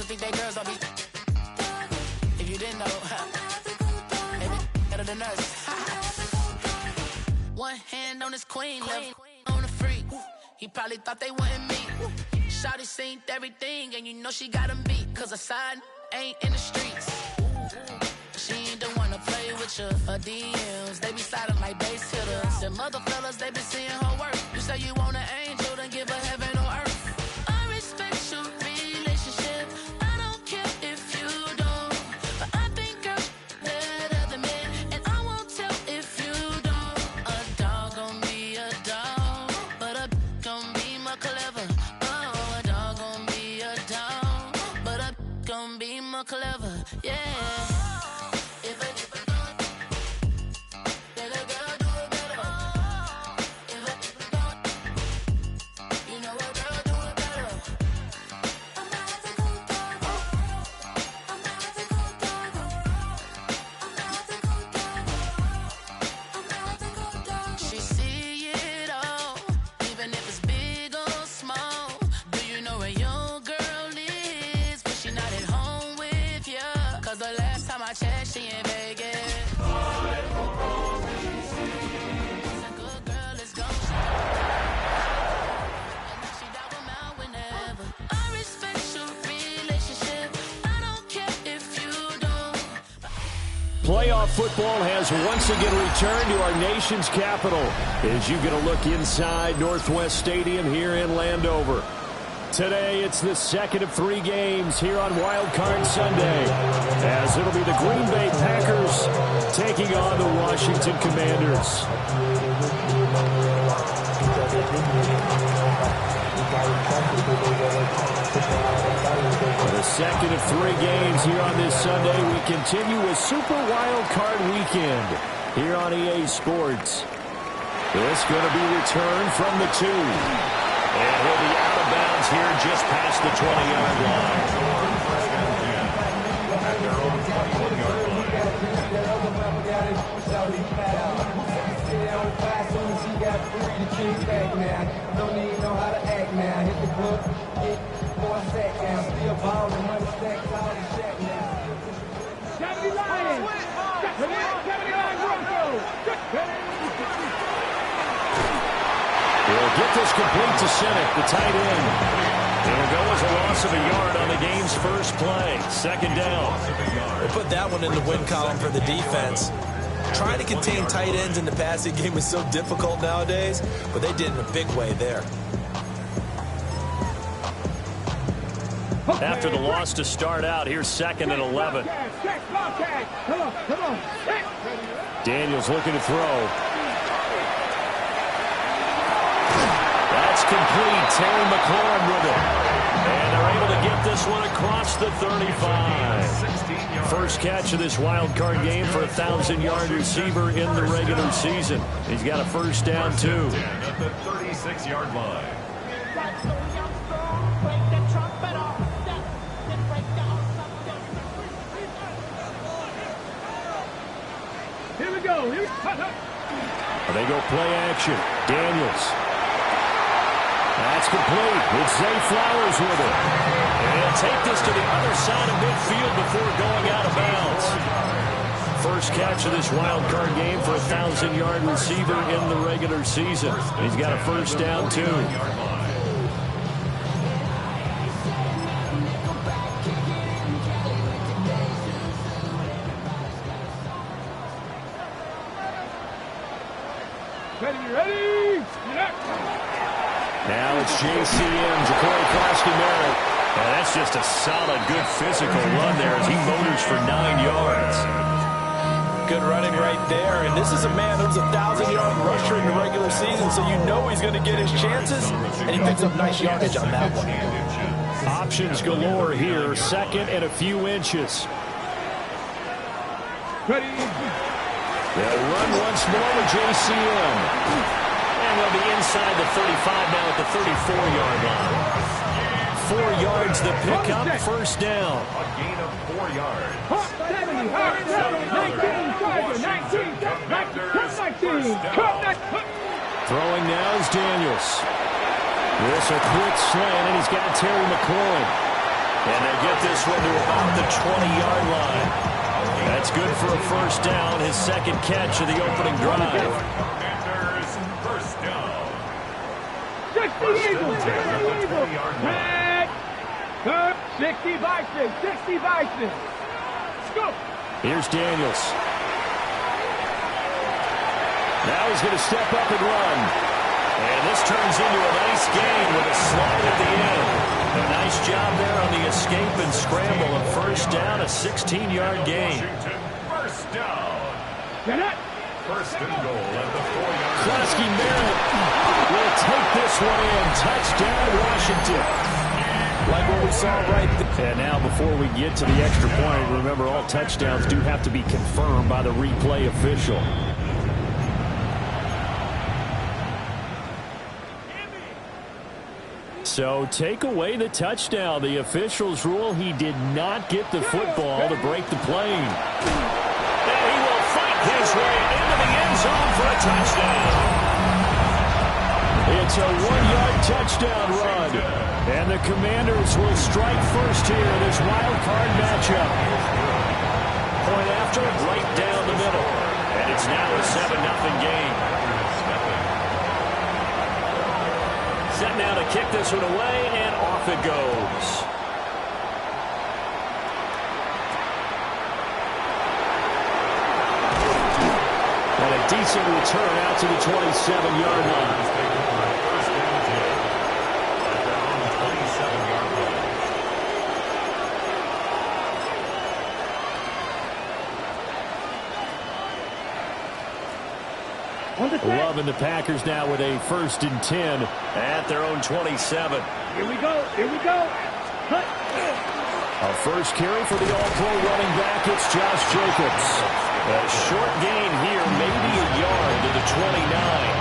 Think they girls don't be. If you didn't know, they be better than us. One hand on his queen, left on the freak. He probably thought they wasn't me. Shawty seen everything, and you know she got him beat. Cause her side ain't in the streets. She ain't the one to play with you. Her DMs, they be sliding like base hitters. The mother fellas, they be seeing her work. You say you want an angel, then give her heaven on earth. I respect your relationship. Clever, yeah. If a then a girl do it better. You know a girl do it better. I'm not a good dog. I'm not a good dog. I'm not a good dog. I'm not a good dog. She see it all, even if it's big or small. Do you know where your girl is? But she not at home. Cause the last time I checked, she in Vegas. A good girl is gone. And now she down them out whenever. I respect your relationship. I don't care if you don't. Playoff football has once again returned to our nation's capital as you get a look inside Northwest Stadium here in Landover. Today, it's the second of 3 games here on Wild Card Sunday, as it'll be the Green Bay Packers taking on the Washington Commanders. The second of 3 games here on this Sunday, we continue with Super Wild Card Weekend here on EA Sports. It's going to be returned from the 2. And he'll be out of bounds here just past the 20-yard line. At their own 21-yard line. Don't even know how to act now. Hit the book, get 4 sacks now. Still balling, money stacks out the shack now. 70 Lions! 79 Broncos! He'll get this complete to Sinek, the tight end. It'll go as a loss of a yard on the game's first play. Second down. They put that one in the win column for the defense. Trying to contain tight ends in the passing game is so difficult nowadays, but they did in a big way there. After the loss to start out, here's 2nd and 11. Daniels looking to throw. That's complete. Terry McLaurin with it. And they're able to get this one across the 35. First catch of this wild card game for a 1,000-yard receiver in the regular season. He's got a first down, too. At the 36-yard line. Here we go. They go play action. Daniels. That's complete. It's Zay Flowers with it. And he'll take this to the other side of midfield before going out of bounds. First catch of this wild card game for a 1,000-yard receiver in the regular season. He's got a first down, too. Ready? Now it's JCM, Ja'Cory Closkey-Merritt. And that's just a solid, good physical run there as he motors for 9 yards. Good running right there. And this is a man that was a 1,000-yard rusher in the regular season, so you know he's going to get his chances. And he picks up nice yardage on that one. Options galore here. 2nd and a few inches. Ready? They'll run once more with JCM. And they'll be inside the 35 now at the 34-yard line. 4 yards the pickup, first down. A gain of 4 yards. 70, hurry, 19, Charger, 19, cut 19. Throwing now is Daniels. This a quick slant, and he's got Terry McLaurin. And they get this one to about the 20-yard line. That's good for a first down, his second catch of the opening drive. Commanders, first down. 60 Eagles, 60 Eagles. Head, 60 Vikings, 60 Vikings. Let's go. Here's Daniels. Now he's going to step up and run. And this turns into a nice gain with a slide at the end. A nice job there on the escape and scramble. A first down, a 16-yard gain. Washington, first down. Get it. First and goal at the 4-yard line. Klasky Merritt will take this one in. Touchdown, Washington. Like what we saw right there. And now before we get to the extra point, remember all touchdowns do have to be confirmed by the replay official. So take away the touchdown. The officials rule he did not get the football to break the play. And he will fight his way into the end zone for a touchdown. It's a 1-yard touchdown run. And the Commanders will strike first here in this wild card matchup. Point after, right down the middle. And it's now a 7-0 game. Set now to kick this one away, and off it goes. And a decent return out to the 27-yard line. First and 10 at their own 27-yard line. Loving the Packers now with a 1st and 10 at their own 27. Here we go. Here we go. Cut. A first carry for the all-pro running back. It's Josh Jacobs. A short gain here, maybe a yard to the 29.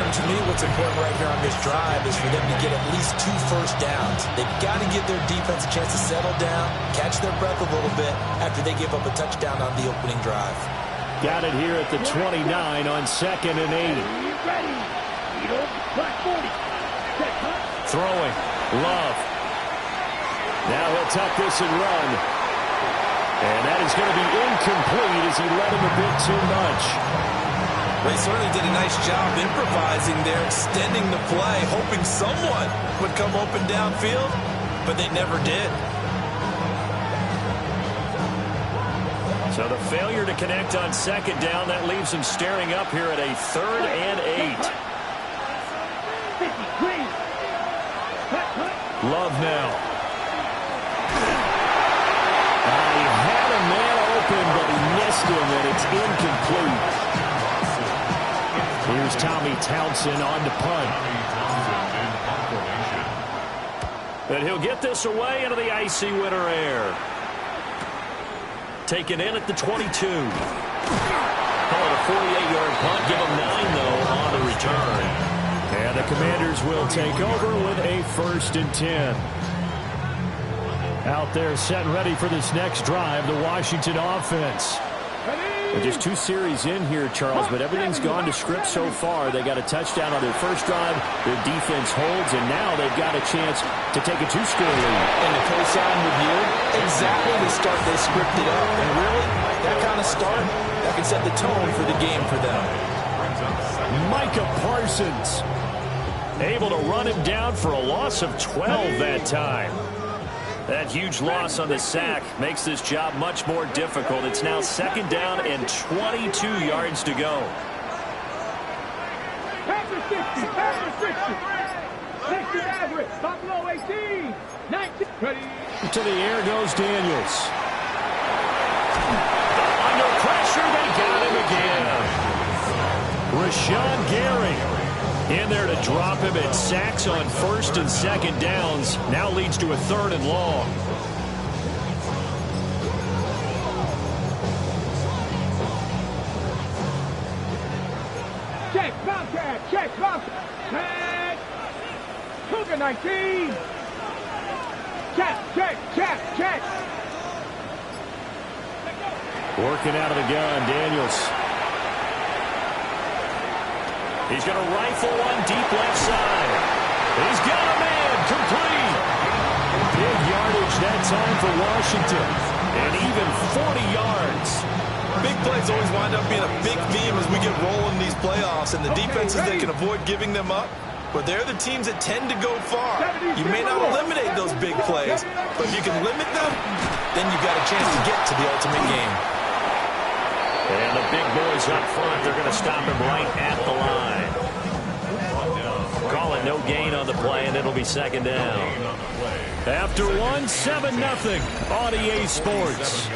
To me, what's important right here on this drive is for them to get at least 2 first downs. They've got to give their defense a chance to settle down, catch their breath a little bit after they give up a touchdown on the opening drive. Got it here at the 29 on 2nd and 8. Ready. Black 40. Throwing. Love. Now he'll tuck this and run. And that is going to be incomplete as he led him a bit too much. They certainly did a nice job improvising there, extending the play, hoping someone would come open downfield, but they never did. So the failure to connect on 2nd down, that leaves him staring up here at a 3rd and 8. Love now. He had a man open, but he missed him, and it's incomplete. Here's Tommy Townsend on the punt. And he'll get this away into the icy winter air. Taken in at the 22. Call it a 48-yard punt. Give him 9, though, on the return. And the Commanders will take over with a 1st and 10. Out there set and ready for this next drive, the Washington offense. They're just 2 series in here, Charles, but everything's gone to script so far. They got a touchdown on their first drive. Their defense holds, and now they've got a chance to take a 2-score lead. And the co-sign with you, exactly the start they scripted up. And really, that kind of start, that can set the tone for the game for them. Micah Parsons able to run him down for a loss of 12 that time. That huge loss on the sack makes this job much more difficult. It's now 2nd down and 22 yards to go. Packers 60, Packers 60. 60 average, Buffalo 18, 19. Ready. To the air goes Daniels. Under pressure, they got him again. Rashawn Gary In there to drop him, and sacks on first and second downs. Now leads to a 3rd and long. Check, Bobcat, check, Bobcat. Check. Cougar 19. Check. Working out of the gun, Daniels. He's going to rifle one deep left side. He's got a man, complete. Big yardage that time for Washington. And even 40 yards. Big plays always wind up being a big theme as we get rolling in these playoffs, and the defenses that can avoid giving them up, but they're the teams that tend to go far. You may not eliminate those big plays, but if you can limit them, then you've got a chance to get to the ultimate game. And the big boys up front, they're going to stop him right at the line. Calling no gain on the play, and it'll be second down. After one, 7-0 on EA Sports.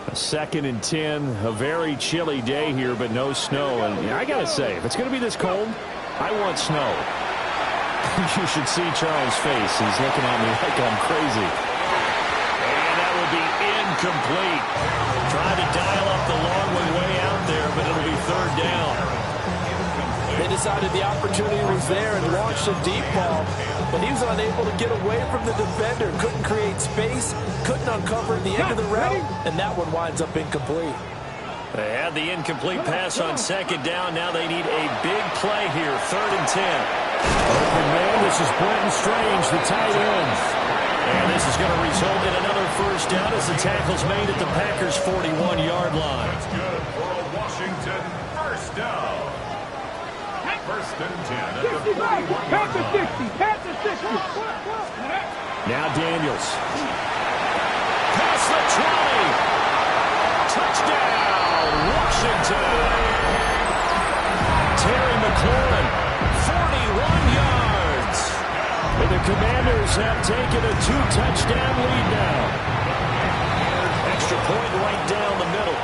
A 2nd and 10, a very chilly day here, but no snow. And I got to say, if it's going to be this cold, I want snow. You should see Charles' face. He's looking at me like I'm crazy. And that will be incomplete. Trying to dial up the long one way out there, but it'll be 3rd down. They decided the opportunity was there and launched a deep ball, but he was unable to get away from the defender. Couldn't create space, couldn't uncover the end of the route, and that one winds up incomplete. They had the incomplete pass on 2nd down. Now they need a big play here, 3rd and 10. Open man, this is Brenton Strange, the tight end. And this is going to result in another 1st down as the tackle's made at the Packers' 41-yard line. That's good for a Washington 1st down. 1st and 10 at the 41-yard line. Pass the 60. Now Daniels. Pass the 20. Touchdown, Washington. Terry McLaurin, 41 yards. And the Commanders have taken a 2-touchdown lead now. Extra point right down the middle.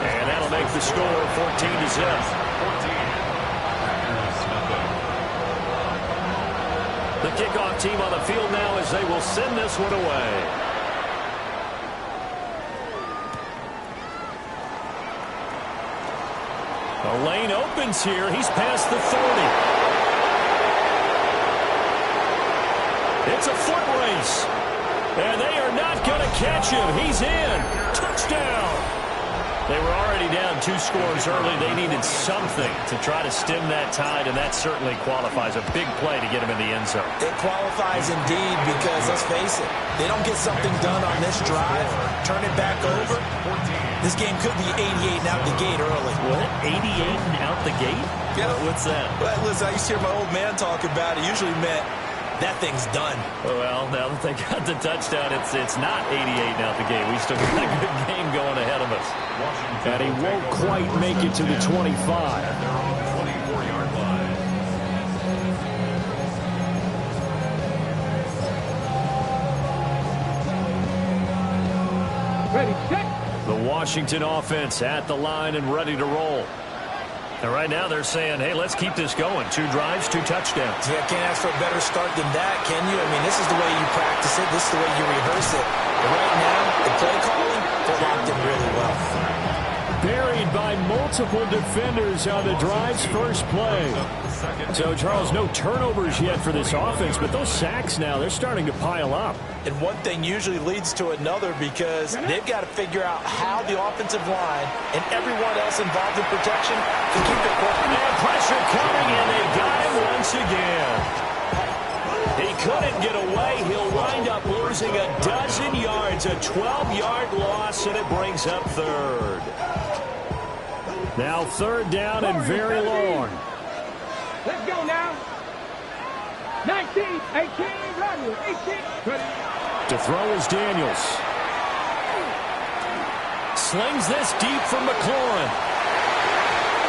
And that'll make the score 14-0. The kickoff team on the field now as they will send this one away. The lane opens here. He's past the 30. It's a foot race. And they are not going to catch him. He's in. Touchdown. They were already down 2 scores early. They needed something to try to stem that tide, and that certainly qualifies. A big play to get him in the end zone. It qualifies indeed because, let's face it, they don't get something done on this drive, turn it back over. This game could be 88 and out the gate early. What? 88 and out the gate? Yeah. What's that? Well, listen, I used to hear my old man talk about it. Usually meant that thing's done. Well, now that they got the touchdown, it's not 88 and out the gate. We still got a good game going ahead of us. And he won't quite make it to the 25. They're on the 24-yard line. Ready, set. The Washington offense at the line and ready to roll. And right now they're saying, hey, let's keep this going. 2 drives, 2 touchdowns. Yeah, can't ask for a better start than that, can you? I mean, this is the way you practice it. This is the way you rehearse it. But right now, the play calling, they're locked in really well. Buried by multiple defenders on the drive's first play. So, Charles, no turnovers yet for this offense, but those sacks now, they're starting to pile up. And one thing usually leads to another because they've got to figure out how the offensive line and everyone else involved in protection can keep it working. And pressure coming, and they got him once again. He couldn't get away. He'll wind up losing a dozen yards, a 12-yard loss, and it brings up 3rd. Now 3rd down and very long. Let's go now. 19, 18, run. 18. To throw is Daniels. Slings this deep from McLaurin.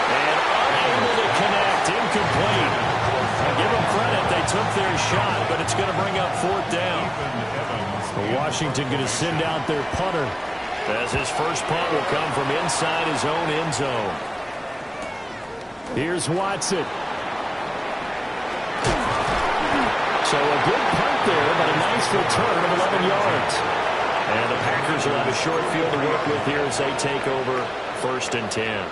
And unable to connect. Incomplete. I'll give them credit. They took their shot, but it's going to bring up fourth down. Washington going to send out their punter, as his first punt will come from inside his own end zone. Here's Watson. So a good punt there, but a nice return of 11 yards. And the Packers will have a short field to work with here as they take over 1st and 10.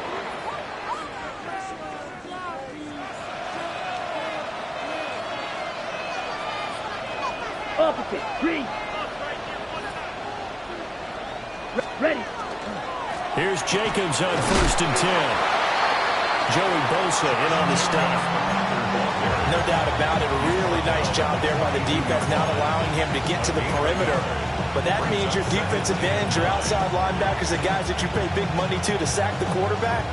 Opposite, green. Ready. Here's Jacobs on 1st and 10. Joey Bosa in on the stop. No doubt about it. A really nice job there by the defense, not allowing him to get to the perimeter. But that means your defensive ends, your outside linebackers, the guys that you pay big money to sack the quarterback,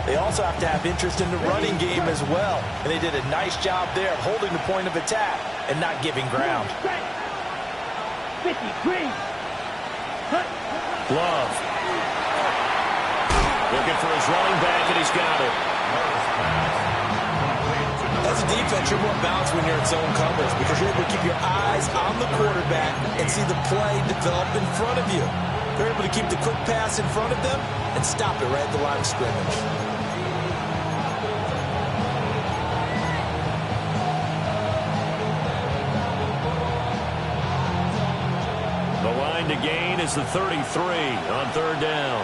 they also have to have interest in the running game as well. And they did a nice job there of holding the point of attack and not giving ground. 50, green. Love. Looking for his running back, and he's got it. As a defense, you're more balanced when you're in zone coverage because you're able to keep your eyes on the quarterback and see the play develop in front of you. They're able to keep the quick pass in front of them and stop it right at the line of scrimmage. The line to gain is the 33 on 3rd down.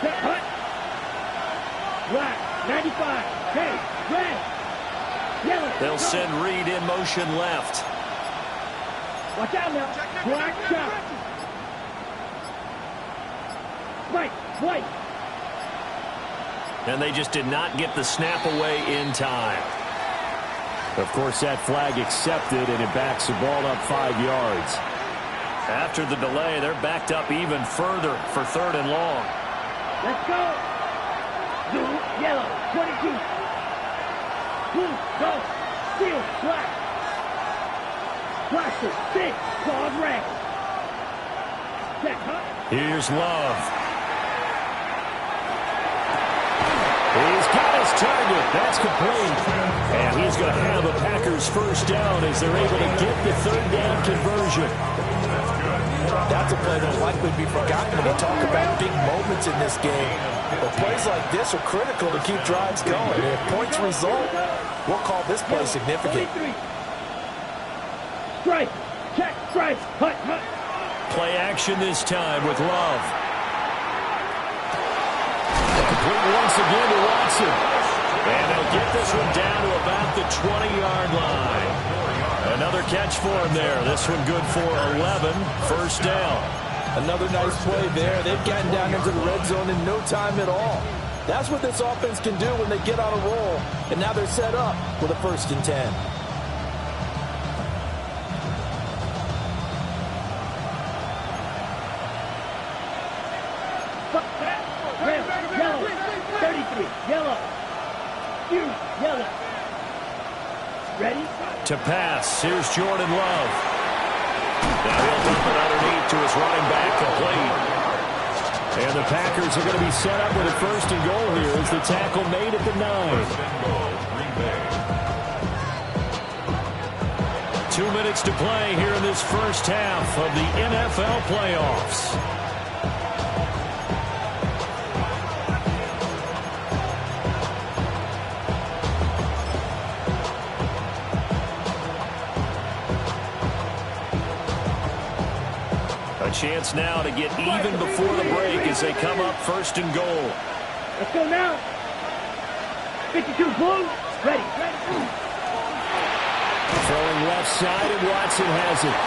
Hut. Black, 95. Hey, red. Yellow. They'll send Reed in motion left. Watch out now. Black, shot. Right, white. And they just did not get the snap away in time. Of course, that flag accepted, and it backs the ball up 5 yards. After the delay, they're backed up even further for 3rd and long. Let's go. Blue, yellow, 22. Blue, go. Steel, black. Blaster, 6. Claws, red. Set, hut. Here's Love. He's got his target. That's complete. And he's going to have a Packers first down as they're able to get the 3rd down conversion. That's a play that will likely be forgotten when you talk about big moments in this game. But plays like this are critical to keep drives going. And if points result, we'll call this play significant. Strike, check, strike, hut, hut. Play action this time with Love. Complete once again to Watson. And they'll get this one down to about the 20-yard line. Another catch for him there. This one good for 11. First down. Another nice play there. They've gotten down into the red zone in no time at all. That's what this offense can do when they get on a roll. And now they're set up with a 1st and 10. Red, yellow, 33, yellow. Yellow. Ready? To pass. Here's Jordan Love. Now he'll dump it underneath to his running back, complete. And the Packers are going to be set up with a 1st and goal here as the tackle made at the 9. 2 minutes to play here in this first half of the NFL playoffs. Chance now to get even before the break as they come up 1st and goal. Let's go now. 52 blue. Ready. Throwing left side, and Watson has it.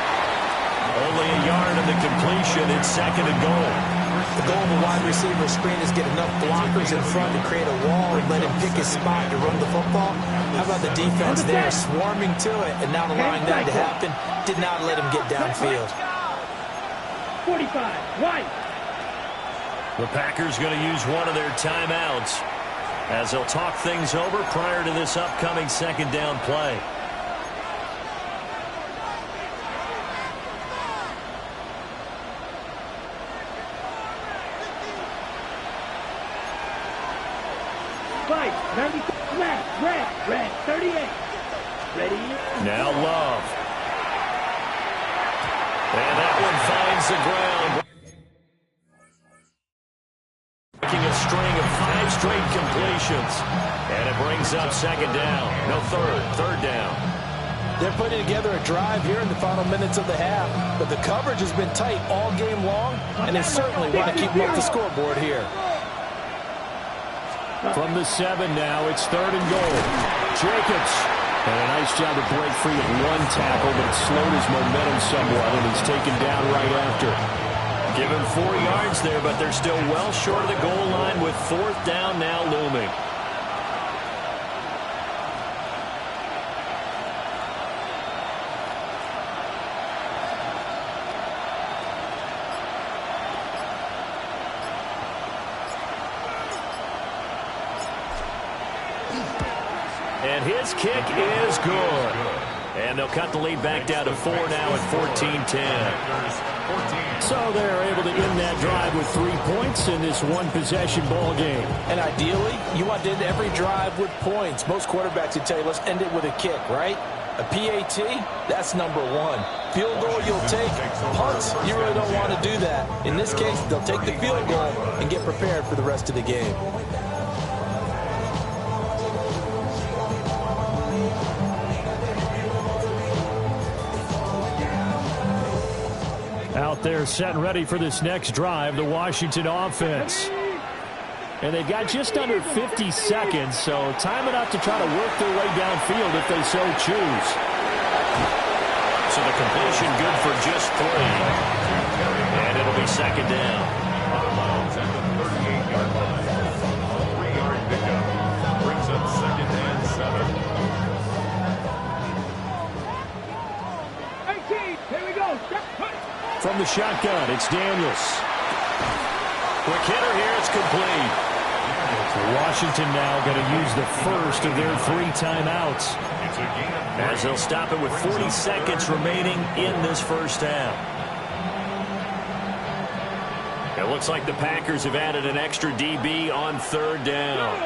Only a yard of the completion. It's 2nd and goal. The goal of a wide receiver screen is get enough blockers in front to create a wall and let him pick his spot to run the football. How about the defense there swarming to it and not allowing that to happen? Did not let him get downfield. 45, white. The Packers going to use one of their timeouts as they'll talk things over prior to this upcoming 2nd down play. White, 96, left, red, 38. Now Love. And that one finds the ground. Making a string of 5 straight completions. And it brings up second down. No, third down. They're putting together a drive here in the final minutes of the half, but the coverage has been tight all game long, and they certainly want to keep them off the scoreboard here. From the 7 now, it's 3rd and goal. Jacobs. And a nice job to break free of one tackle, but it slowed his momentum somewhat, and he's taken down right after. Give him 4 yards there, but they're still well short of the goal line with 4th down now looming. And his kick is good. And they'll cut the lead back down to 4 now at 14-10. So they're able to end that drive with 3 points in this one-possession ball game. And ideally, you want to end every drive with points. Most quarterbacks would tell you, let's end it with a kick, right? A PAT, that's number 1. Field goal you'll take. Punts, you really don't want to do that. In this case, they'll take the field goal and get prepared for the rest of the game. Out there set and ready for this next drive, the Washington offense. And they've got just under 50 seconds, so time enough to try to work their way downfield if they so choose. So the completion good for just 3. And it'll be second down. Miles at the 38-yard line. 3-yard pickup. Brings up second and 18, here we go. From the shotgun, it's Daniels. Quick hitter here, it's complete. So Washington now going to use the first of their 3 timeouts, as they'll stop it with 40 seconds remaining in this first half. It looks like the Packers have added an extra DB on 3rd down.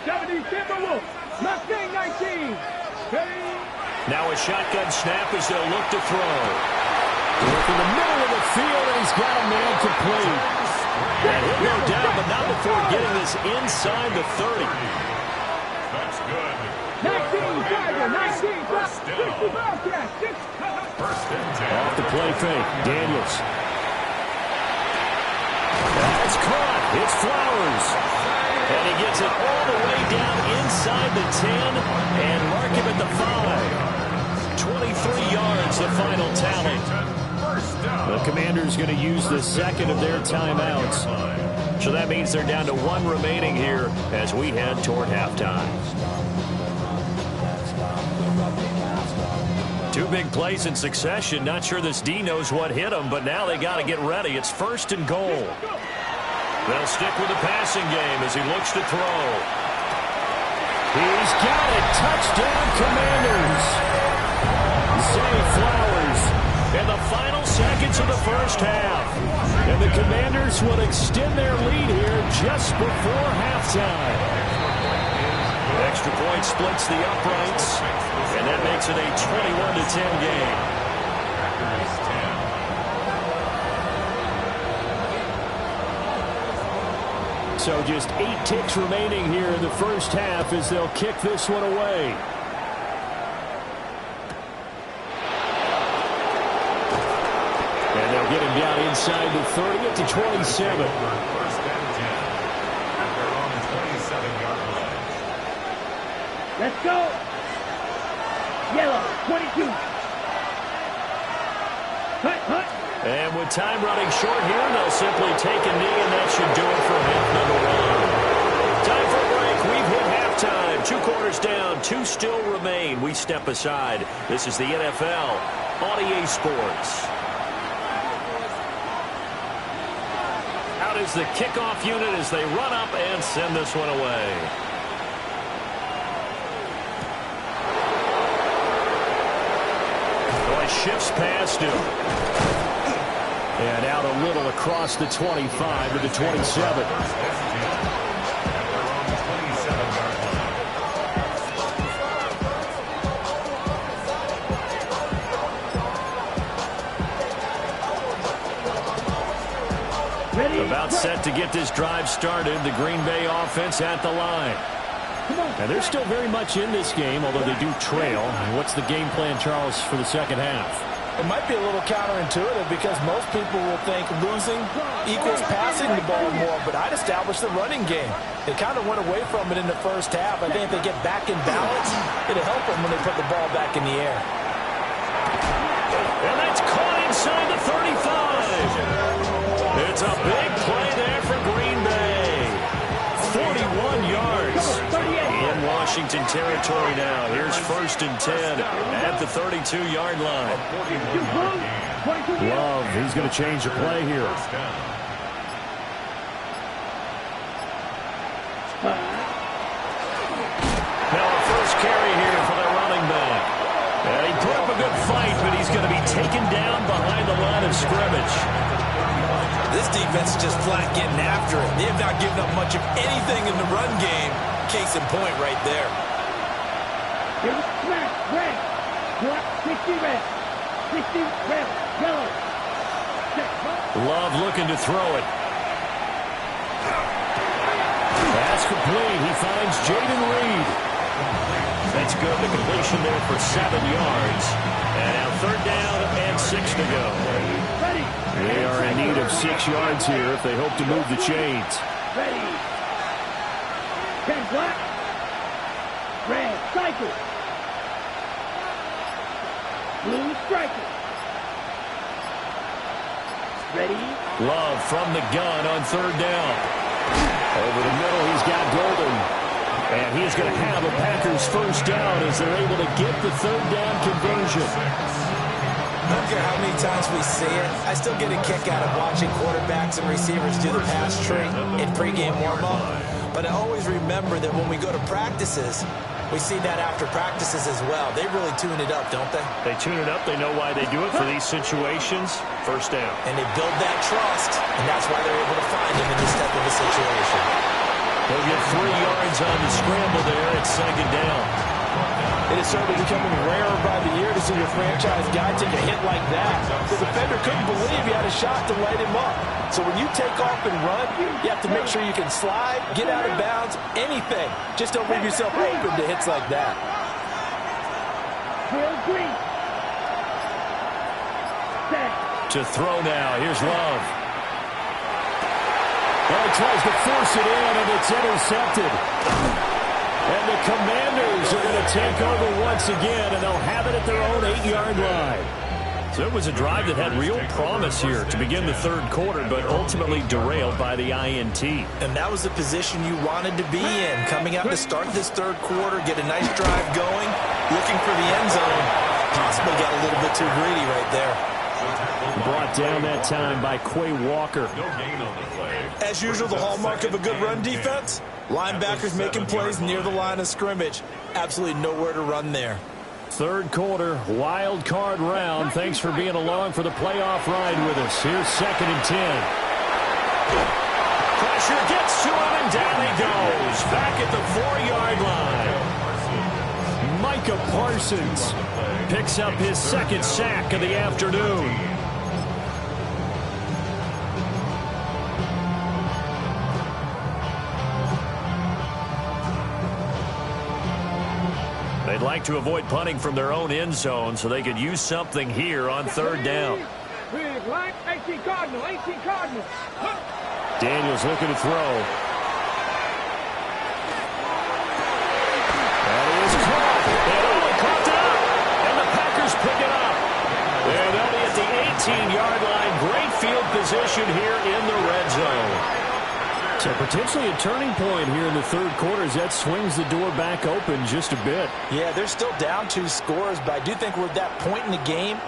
70 Timberwolves, Mustang 19. Now a shotgun snap as they'll look to throw. Look in the middle of the field, and he's got a man complete. And he'll go down, but not before getting this inside the 30. That's good. 19, Tiger, 19, First down. 60 Bobcats, 6. First and 10. Off the play fake, Daniels. That's caught. It's Flowers. And he gets it all the way down inside the 10 and mark him at the 5. 23 yards, the final tally. The Commanders going to use the second of their timeouts. So that means they're down to 1 remaining here as we head toward halftime. 2 big plays in succession. Not sure this D knows what hit him, but now they got to get ready. It's 1st and goal. They'll stick with the passing game as he looks to throw. He's got it. Touchdown, Commanders. Zay Flowers in the final seconds of the first half. And the Commanders will extend their lead here just before halftime. Extra point splits the uprights, and that makes it a 21-10 game. So just 8 ticks remaining here in the first half as they'll kick this one away. And they'll get him down inside the 30 at the 27. First and 10 at their own 27-yard line. Let's go. Yellow, 22. Hut. And with time running short here, they'll simply take a knee, and that should do it for half number 1. Time for a break. We've hit halftime. 2 quarters down, 2 still remain. We step aside. This is the NFL on EA Sports. Out is the kickoff unit as they run up and send this one away. Boy, shifts past him. And out a little across the 25 to the 27. About set to get this drive started. The Green Bay offense at the line. Now, they're still very much in this game, although they do trail. What's the game plan, Charles, for the second half? It might be a little counterintuitive because most people will think losing equals passing the ball more, but I'd establish the running game. They kind of went away from it in the first half. I think if they get back in balance, it'll help them when they put the ball back in the air. And that's caught inside the 35. It's a big play there for Green Bay. 41 yards in Washington territory now. Here's 1st and 10 at the 32-yard line. Love, he's going to change the play here. Now a first carry here for the running back. And he put up a good fight, but he's going to be taken down behind the line of scrimmage. This defense is just flat getting after it. They have not given up much of anything in the run game. Case in point right there. Here's a smash, red. 60 red. 60 red. Yellow. Love looking to throw it. Pass complete. He finds Jaden Reed. That's good. The completion there for 7 yards. And now 3rd down and 6 to go. They are in need of 6 yards here if they hope to move the chains. Ready. 10 black. Red. Cycle. Blue striker. Ready. Love from the gun on 3rd down. Over the middle, he's got Golden. And he's going to have a Packers 1st down as they're able to get the 3rd down conversion. I don't care how many times we see it. I still get a kick out of watching quarterbacks and receivers do the pass tree in pregame warm-up. But I always remember that when we go to practices, we see that after practices as well. They really tune it up, don't they? They tune it up. They know why they do it for these situations. 1st down. And they build that trust, and that's why they're able to find him in this type of a situation. They'll get 3 yards on the scramble there at 2nd down. It is certainly becoming rarer by the year to see your franchise guy take a hit like that. The defender couldn't believe he had a shot to light him up. So when you take off and run, you have to make sure you can slide, get out of bounds, anything. Just don't leave yourself open to hits like that. To throw now. Here's Love. Well, he tries to force it in, and it's intercepted. And the Commanders are going to take over once again, and they'll have it at their own 8-yard line. So it was a drive that had real promise here to begin the 3rd quarter, but ultimately derailed by the INT. And that was the position you wanted to be in, coming out to start this 3rd quarter, get a nice drive going, looking for the end zone. Possibly got a little bit too greedy right there. Brought down that time by Quay Walker. As usual, the hallmark of a good run defense, linebackers making plays near the line of scrimmage. Absolutely nowhere to run there. 3rd quarter, wild card round. Thanks for being along for the playoff ride with us. Here's 2nd and 10. Pressure gets to him, and down he goes. Back at the 4-yard line. Micah Parsons picks up his 2nd sack of the afternoon. They'd like to avoid punting from their own end zone so they could use something here on 3rd down. Daniels looking to throw. That is caught. And caught up. And the Packers pick it up. And they'll be at the 18-yard line. Great field position here in the red zone. So potentially a turning point here in the 3rd quarter as that swings the door back open just a bit. Yeah, they're still down 2 scores, but I do think we're at that point in the game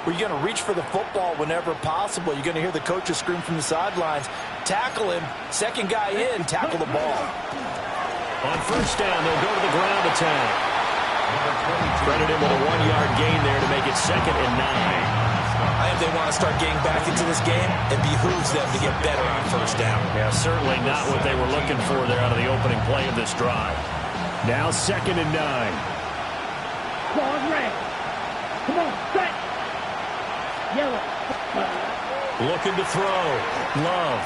where you're going to reach for the football whenever possible. You're going to hear the coaches scream from the sidelines, tackle him, 2nd guy in, tackle the ball. On 1st down, they'll go to the ground attack. Credit him with a 1-yard gain there to make it 2nd and 9. If they want to start getting back into this game, it behooves them to get better on 1st down. Yeah, certainly not what they were looking for there out of the opening play of this drive. Now 2nd and 9. Ball red. Come on, set. Yellow. Looking to throw. Love.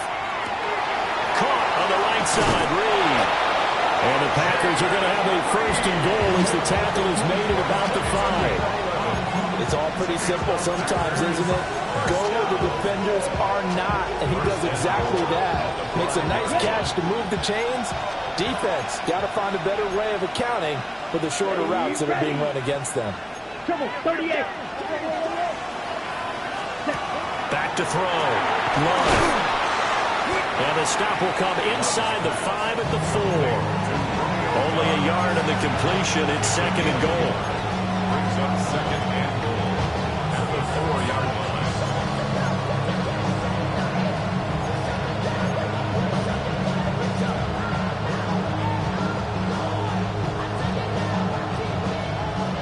right side, Reed. And the Packers are going to have a first and goal as the tackle is made at about the 5. It's all pretty simple sometimes, isn't it? Go where the defenders are not, and he does exactly that. Makes a nice catch to move the chains. Defense, got to find a better way of accounting for the shorter routes that are being run against them. Triple 38. Back to throw. Love. And the stop will come inside the 5 at the 4. Only a yard in the completion. It's second and goal. Brings up second and goal at the 4-yard line.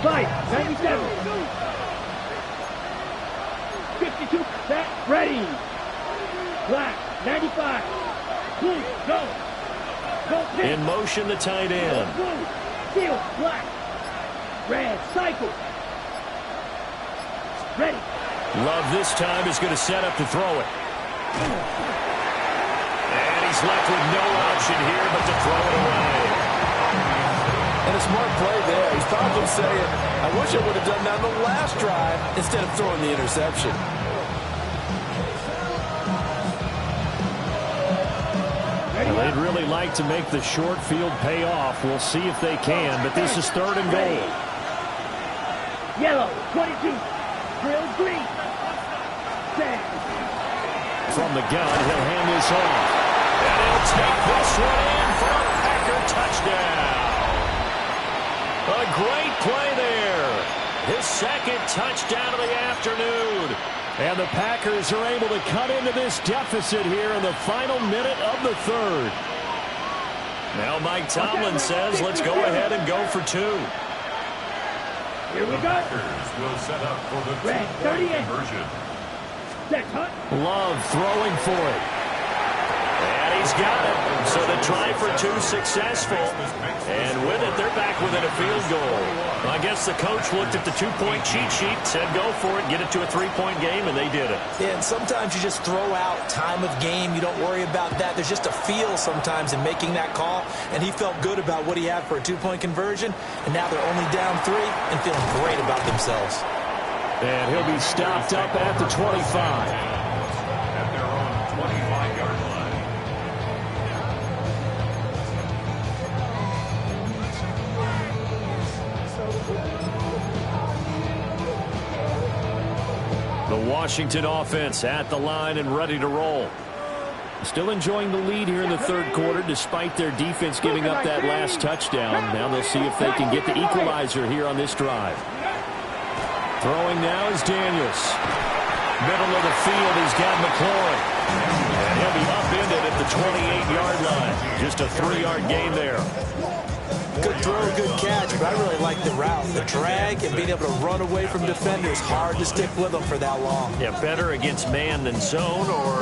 Fight, 97. 52, set, ready. Black, 95. Blue, go. Go, pin. In motion, the tight end. Blue, steel, black. Red, cycle. Ready. Love this time is going to set up to throw it. And he's left with no option here but to throw it away. And a smart play there. He's probably saying, I wish I would have done that on the last drive instead of throwing the interception. Well, they'd really like to make the short field pay off. We'll see if they can, but this is third and goal. Yellow, 22. Drill green. Set. From the gun, he'll hand this off. And he'll take this one in for a Packer touchdown. A great play there. His second touchdown of the afternoon. And the Packers are able to cut into this deficit here in the final minute of the third. Now Mike Tomlin says, let's go ahead and go for 2. Here we The go. Packers will set up for the Red, 2-point 38. conversion. Set, hunt. Love throwing for it. And he's got it. So the try for 2 successful. And with it, they're back within a field goal. I guess the coach looked at the 2-point cheat sheet, said go for it, get it to a 3-point game, and they did it. Yeah, and sometimes you just throw out time of game. You don't worry about that. There's just a feel sometimes in making that call, and he felt good about what he had for a 2-point conversion, and now they're only down 3 and feeling great about themselves. And he'll be stopped up at the 25. At their own 25-yard line. The Washington offense at the line and ready to roll. Still enjoying the lead here in the third quarter despite their defense giving up that last touchdown. Now they'll see if they can get the equalizer here on this drive. Throwing now is Daniels. Middle of the field, he's got McLaurin. And he'll be upended at the 28-yard line. Just a 3-yard gain there. Good throw, good catch, but I really like the route. The drag and being able to run away from defenders. Hard to stick with them for that long. Yeah, better against man than zone, or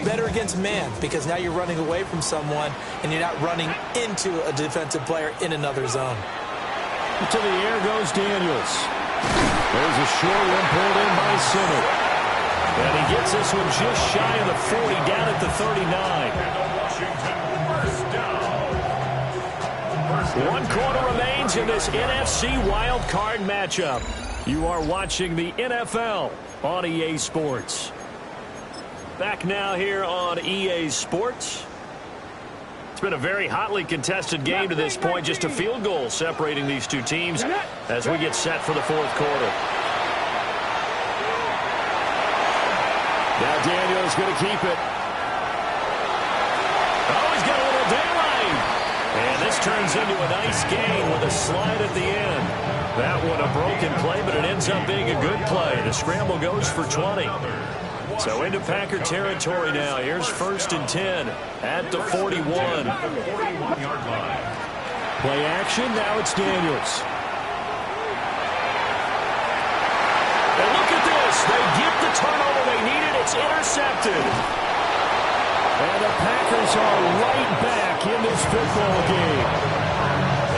better against man, because now you're running away from someone and you're not running into a defensive player in another zone. To the air goes Daniels. There's a short one pulled in by Sinner. And he gets this one just shy of the 40, down at the 39. Washington first down. 1 quarter remains in this NFC wild card matchup. You are watching the NFL on EA Sports. Back now here on EA Sports. It's been a very hotly contested game to this point. Just a field goal separating these two teams as we get set for the fourth quarter. Now Daniel's going to keep it. Oh, he's got a little daylight. And this turns into a nice gain with a slide at the end. That one a broken play, but it ends up being a good play. The scramble goes for 20. So into Packer territory now. Here's 1st and 10 at the 41. 41-yard line. Play action. Now it's Daniels. And look at this. They get the turnover they needed. It's intercepted. And the Packers are right back in this football game.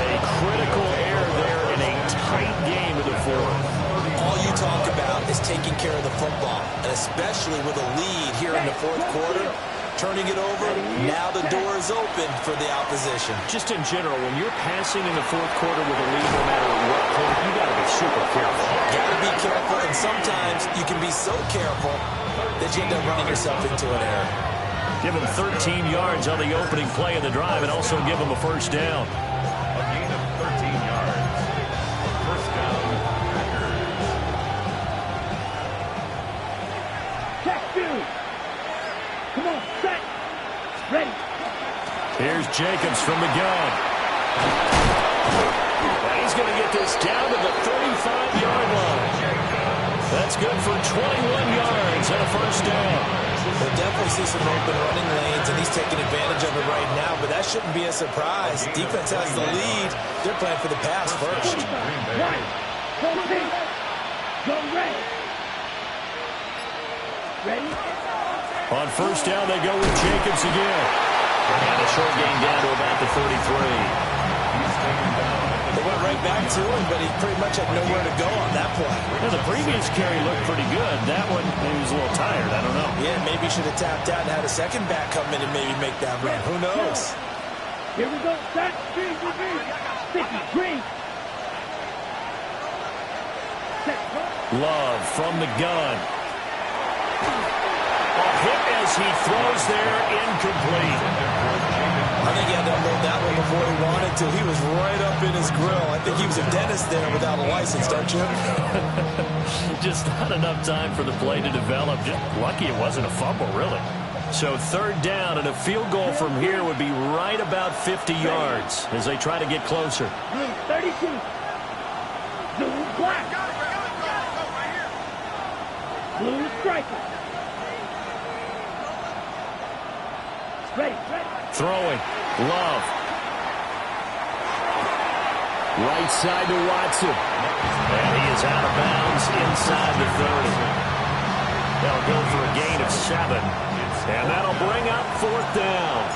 A critical error there in a tight game in the fourth. All you talk about is taking care of the football, and especially with a lead here in the fourth quarter, turning it over. Now the door is open for the opposition. Just in general, when you're passing in the fourth quarter with a lead, no matter what point, you got to be super careful. Got to be careful, and sometimes you can be so careful that you end up running yourself into an error. Give him 13 yards on the opening play of the drive and also give him a first down. A gain of 13 yards. First down, Packers. Check two. Come on, set. Ready. Here's Jacobs from the gun. Now he's going to get this down to the 35-yard line. That's good for 21 yards and a first down. We'll definitely see some open running lanes, and he's taking advantage of it right now, but that shouldn't be a surprise. Defense has the lead. They're playing for the pass first. One. Go red. Ready? On first down, they go with Jacobs again. And a short gain down to about the 33. He's taken down. They went right back to him, but he pretty much had nowhere to go on that play. Well, the previous carry looked pretty good. That one, he was a little tired. I don't know. Yeah, maybe he should have tapped out and had a second back come in and maybe make that run. Who knows? Here we go. Set. Sticky. Green. Set. Love from the gun. A hit as he throws there, incomplete. I think he had to unload that one before he wanted to. He was right up in his grill. I think he was a dentist there without a license, don't you? Just not enough time for the play to develop. Just lucky it wasn't a fumble, really. So third down, and a field goal from here would be right about 50 yards as they try to get closer. Blue 32. Blue black. Blue striker. Ready. Throwing. Love. Right side to Watson. And he is out of bounds inside the 30. They'll go for a gain of 7. And that'll bring up fourth down.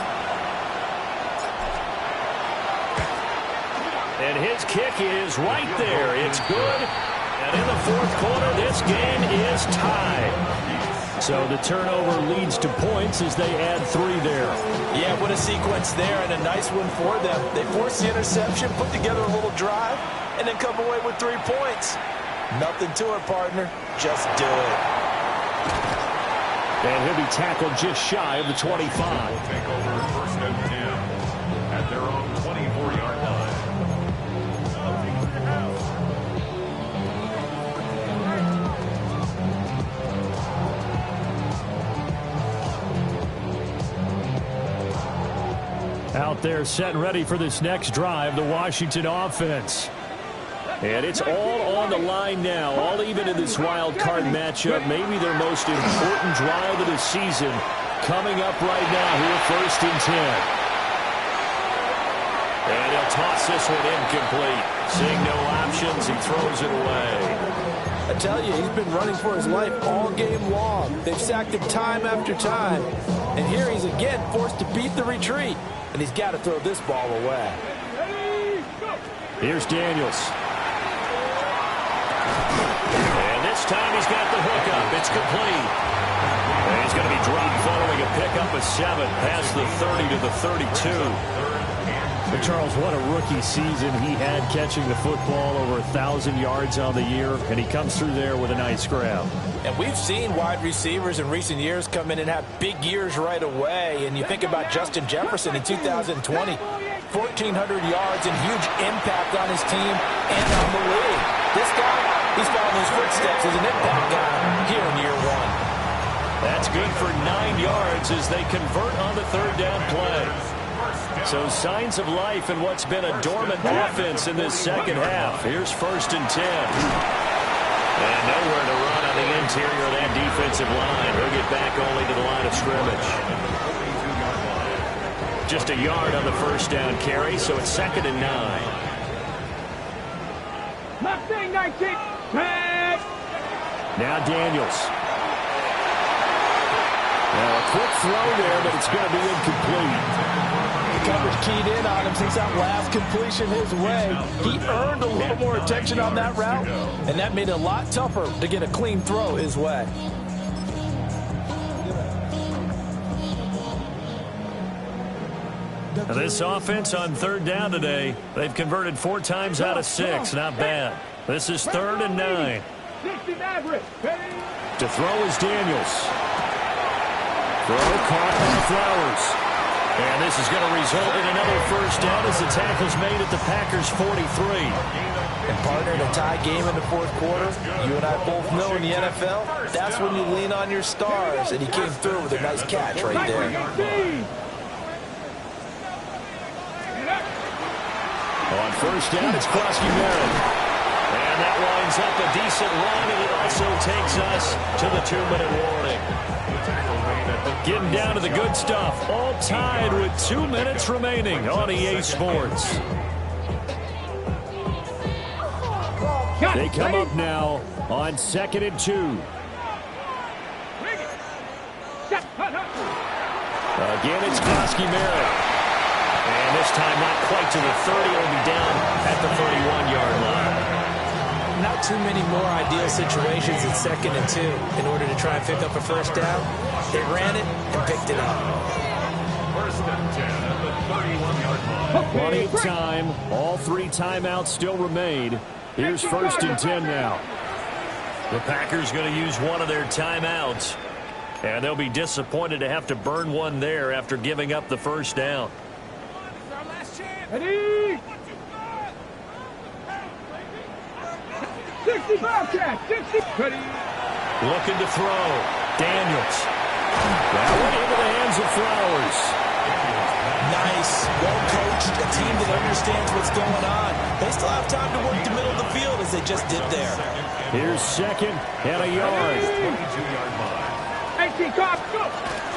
And his kick is right there. It's good. And in the fourth quarter, this game is tied. So the turnover leads to points as they add 3 there. Yeah, what a sequence there, and a nice one for them. They force the interception, put together a little drive, and then come away with 3 points. Nothing to it, partner. Just do it. And he'll be tackled just shy of the 25. Will take over first and 10 at their own 24-yard line. Out there set and ready for this next drive, the Washington offense. And it's all on the line now, all even in this wild card matchup. Maybe their most important drive of the season coming up right now here, first and 10. And he'll toss this one incomplete. Seeing no options, he throws it away. I tell you, he's been running for his life all game long. They've sacked him time after time. And here he's again forced to beat the retreat. And he's got to throw this ball away. Here's Daniels. And this time he's got the hook up. It's complete. And he's going to be dropped following a pickup of 7 past the 30 to the 32. But Charles, what a rookie season he had, catching the football over 1,000 yards on the year, and he comes through there with a nice grab. And we've seen wide receivers in recent years come in and have big years right away. And you think about Justin Jefferson in 2020, 1,400 yards and huge impact on his team and on the league. This guy, he's following his footsteps as an impact guy here in year 1. That's good for 9 yards as they convert on the third down play. So signs of life in what's been a dormant offense in this second half. Here's first and 10. And nowhere to run on the interior of that defensive line. He'll get back only to the line of scrimmage. Just a yard on the first down carry, so it's second and 9. Mustang 19. Tag. Now Daniels. Now a quick throw there, but it's going to be incomplete. Coverage keyed in on him since that last completion his way. He earned a little more attention on that route, and that made it a lot tougher to get a clean throw his way. This offense on third down today, they've converted 4 times out of 6. Not bad. This is 3rd and 9. To throw is Daniels. Throw caught by Flowers. And this is going to result in another first down as the tackle's made at the Packers' 43. And partner, in a tie game in the fourth quarter, you and I both know in the NFL, that's when you lean on your stars. And he came through with a nice catch right there. On first down, it's Krosky Merritt. And that lines up a decent run, and it also takes us to the 2-minute warning. Getting down to the good stuff. All tied with 2 minutes remaining on EA Sports. They come up now on 2nd and 2. Again, it's Krosky Merritt. And this time not quite to the 30. It'll be down at the 31-yard line. Not too many more ideal situations at 2nd and 2 in order to try and pick up a first down. They ran it and picked it up. 1st and 10 at the 31-yard line. Plenty of time. All 3 timeouts still remain. Here's 1st and 10 now. The Packers going to use one of their timeouts. And they'll be disappointed to have to burn one there after giving up the first down. Ready? 60 Bobcat, 60. Ready? Looking to throw. Daniels. That one into the hands of Flowers. Nice, well-coached, a team that understands what's going on. They still have time to work the middle of the field as they just did there. Here's 2nd and a yard. 22-yard line. 18 cops, go.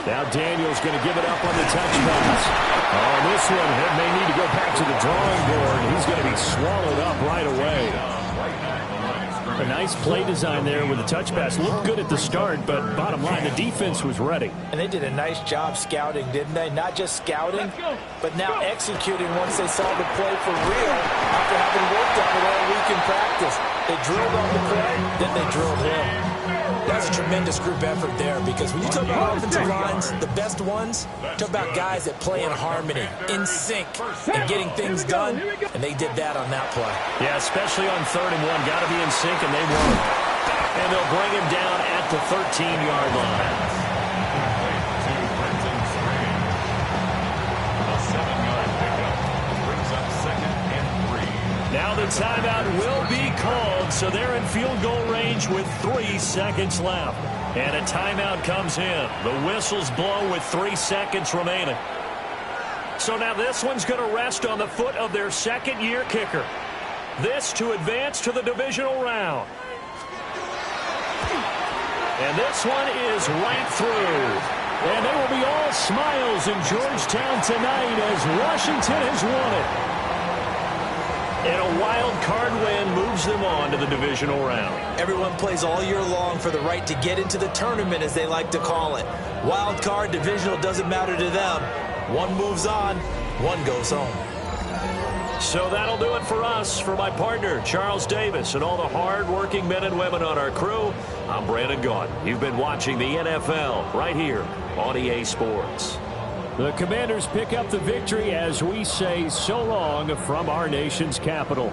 Now Daniels going to give it up on the touch pass. On this one, he may need to go back to the drawing board. He's going to be swallowed up right away. A nice play design there with the touch pass. Looked good at the start, but bottom line, the defense was ready. And they did a nice job scouting, didn't they? Not just scouting, but now executing once they saw the play for real after having worked on it all week in practice. They drilled on the play, then they drilled him. That's a tremendous group effort there, because when you talk about offensive lines, the best ones, talk about guys that play in harmony, in sync, and getting things done, and they did that on that play. Yeah, especially on 3rd and 1. Got to be in sync, and they were. And they'll bring him down at the 13-yard line. A 7-yard pickup brings up 2nd and 3. Now the timeout will be called, so they're in field goal range with 3 seconds left. And a timeout comes in. The whistles blow with 3 seconds remaining. So now this one's going to rest on the foot of their second-year kicker. This to advance to the divisional round. And this one is right through. And they will be all smiles in Georgetown tonight as Washington has won it. And a wild card win moves them on to the divisional round. Everyone plays all year long for the right to get into the tournament, as they like to call it. Wild card, divisional, doesn't matter to them. One moves on, one goes home. So that'll do it for us. For my partner, Charles Davis, and all the hard-working men and women on our crew, I'm Brandon Gaudin. You've been watching the NFL right here on EA Sports. The Commanders pick up the victory as we say so long from our nation's capital.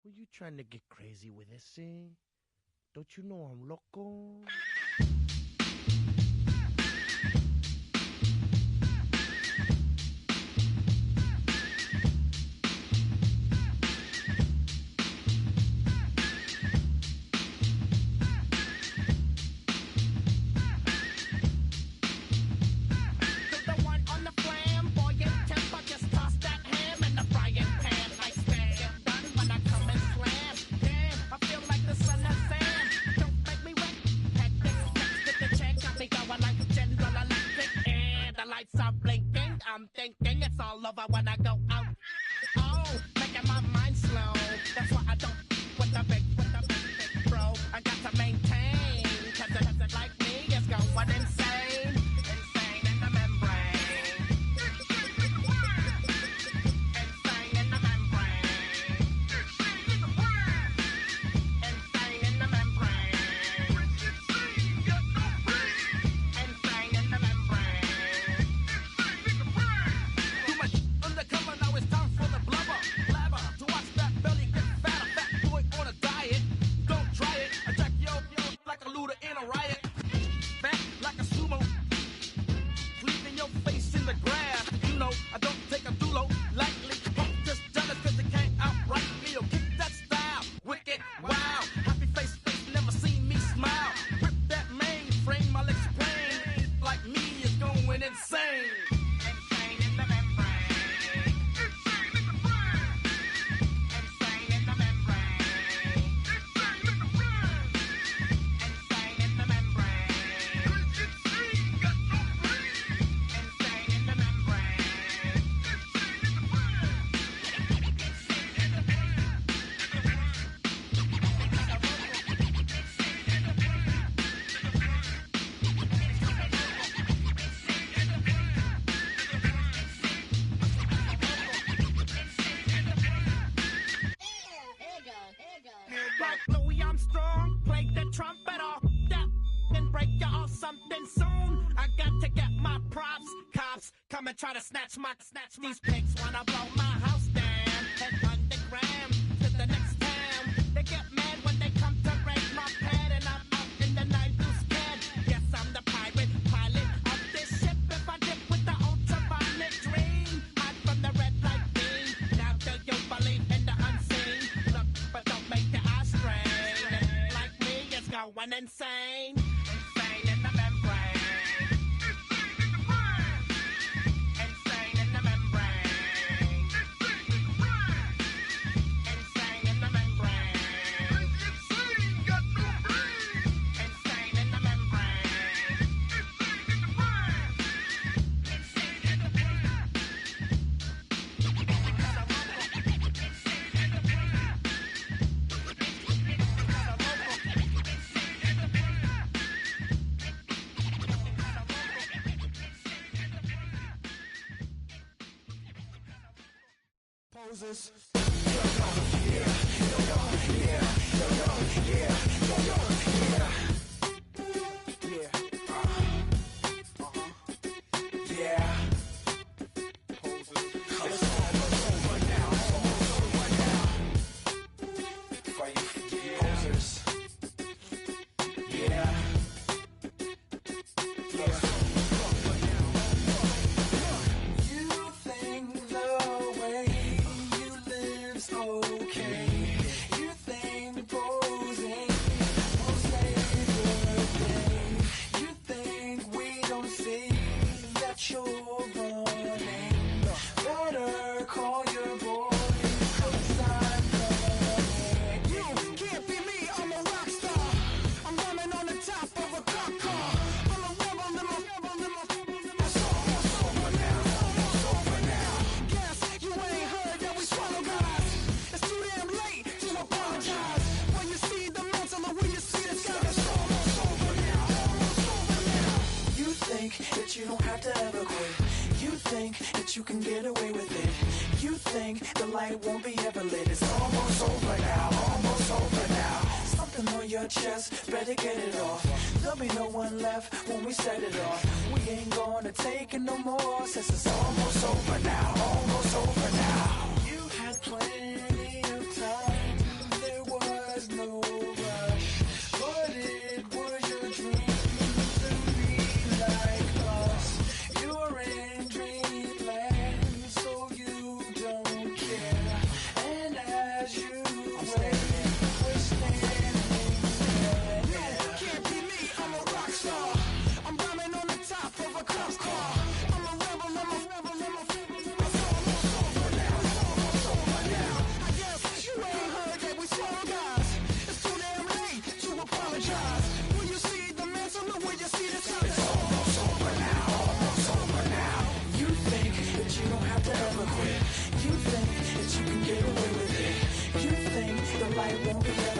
Were you trying to get crazy with this thing? Don't you know I'm loco? Stop blinking, I'm thinking it's all over when I go out. Oh, making my mind slow. That's why I don't with the big bro. I got to maintain, cause it like me is going insane. Insane in the membrane. Insane in the membrane. Insane in the membrane. Insane in the membrane. Too much undercover, now it's time for the blubber. Blabber, to watch that belly get fatter. Fat boy on a diet, don't try it. Attack yo like a looter in a riot. Fat like a sumo, leaving your face in the grass. You know, I don't take a dulo lightly. Punk just jealous cause they can't outright me. Or kick that style, wicked, wow. Happy face, never seen me smile. Rip that mainframe, I'll explain. Like me is going insane. Insane in the membrane. Insane in the brain. Insane in the membrane. Insane in the brain. Insane in the membrane. Insane, got no brain. Insane in the membrane. Insane in the brain. Insane in the brain. Like Louis Armstrong, play the trumpet off that and break you off something soon. I got to get my props. Cops come and try to snatch these pigs wanna blow my house down. Head underground to the next town. They get mad when they come to raid my pad and I'm out in the night too scared. Yes, I'm the pirate pilot of this ship. If I dip with the ultraviolet dream, hide from the red light beam. Now do you believe in the unseen? Look, but don't make your eyes strain. Like me, it's going insane. Insane in the membrane. Insane in the membrane. Insane in the membrane. Insane, got no brain. Insane in the membrane. Insane in the brain. Insane in the brain. Poses. You can get away with it. You think the light won't be ever lit. It's almost over now, almost over now. Something on your chest, better get it off. There'll be no one left when we set it off. We ain't gonna take it no more, since it's almost over now, almost over now. You had plenty of time light won't be